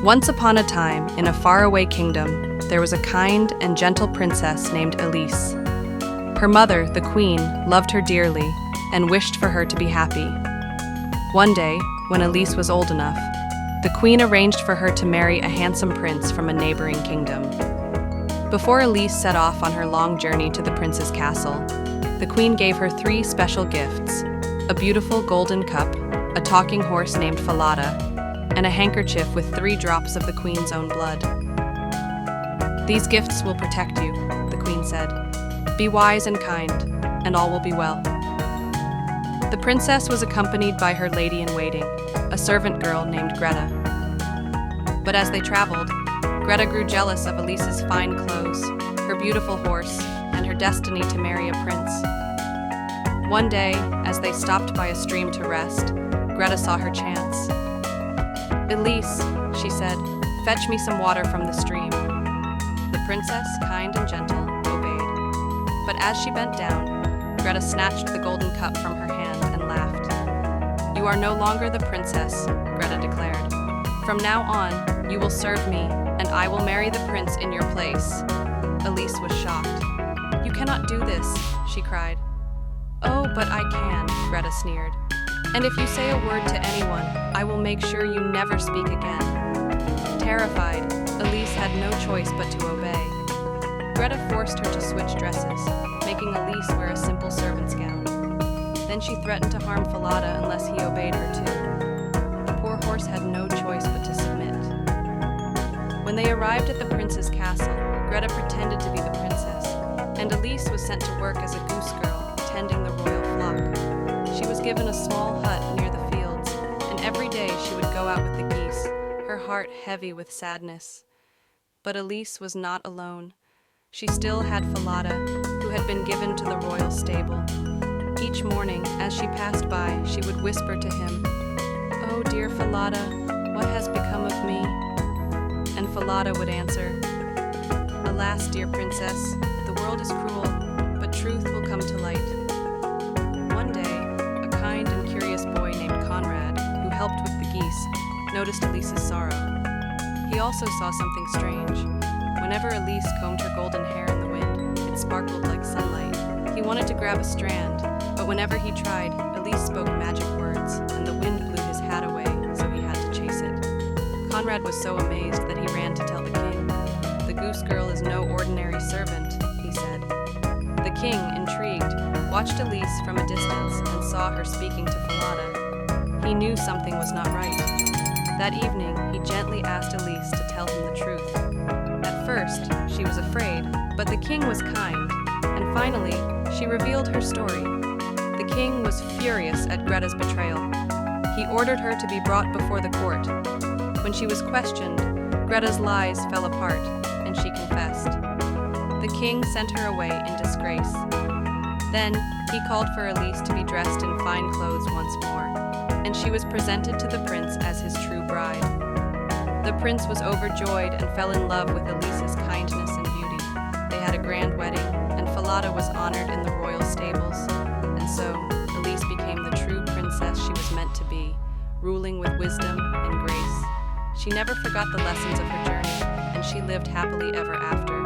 Once upon a time, in a faraway kingdom, there was a kind and gentle princess named Elise. Her mother, the queen, loved her dearly and wished for her to be happy. One day, when Elise was old enough, the queen arranged for her to marry a handsome prince from a neighboring kingdom. Before Elise set off on her long journey to the prince's castle, the queen gave her 3 special gifts: a beautiful golden cup, a talking horse named Falada, and a handkerchief with 3 drops of the queen's own blood. "These gifts will protect you," the queen said. "Be wise and kind, and all will be well." The princess was accompanied by her lady-in-waiting, a servant girl named Greta. But as they traveled, Greta grew jealous of Elise's fine clothes, her beautiful horse, and her destiny to marry a prince. One day, as they stopped by a stream to rest, Greta saw her chance. "Elise," she said, "fetch me some water from the stream." The princess, kind and gentle, obeyed. But as she bent down, Greta snatched the golden cup from her hand and laughed. "You are no longer the princess," Greta declared. "From now on, you will serve me, and I will marry the prince in your place." Elise was shocked. "You cannot do this," she cried. "Oh, but I can," Greta sneered. "And if you say a word to anyone, I will make sure you never speak again." Terrified, Elise had no choice but to obey. Greta forced her to switch dresses, making Elise wear a simple servant's gown. Then she threatened to harm Falada unless he obeyed her too. The poor horse had no choice but to submit. When they arrived at the prince's castle, Greta pretended to be the princess, and Elise was sent to work as a goose girl, tending the royal flock. She was given a small hut near the fields, and every day she would go out with the geese, her heart heavy with sadness. But Elise was not alone. She still had Falada, who had been given to the royal stable. Each morning, as she passed by, she would whisper to him, "Oh, dear Falada, what has become of me?" And Falada would answer, "Alas, dear princess, the world is cruel, but truth will come to light." One day, a kind and curious boy named Conrad, who helped with the geese, noticed Elise's sorrow. He also saw something strange. Whenever Elise combed her golden hair in the wind, it sparkled like sunlight. He wanted to grab a strand, but whenever he tried, Elise spoke magic words, and the wind blew his hat away, so he had to chase it. Conrad was so amazed that he ran to tell the king. "The Goose Girl is no ordinary servant," he said. The king, intrigued, watched Elise from a distance and saw her speaking to Falada. He knew something was not right. That evening, he gently asked Elise to tell him the truth. At first, she was afraid, but the king was kind, and finally, she revealed her story. The king was furious at Greta's betrayal. He ordered her to be brought before the court. When she was questioned, Greta's lies fell apart, and she confessed. The king sent her away in disgrace. Then, he called for Elise to be dressed in fine clothes once more, and she was presented to the prince as his true bride. The prince was overjoyed and fell in love with Elise's kindness and beauty. They had a grand wedding, and Falada was honored in the royal stables. And so, Elise became the true princess she was meant to be, ruling with wisdom and grace. She never forgot the lessons of her journey, and she lived happily ever after.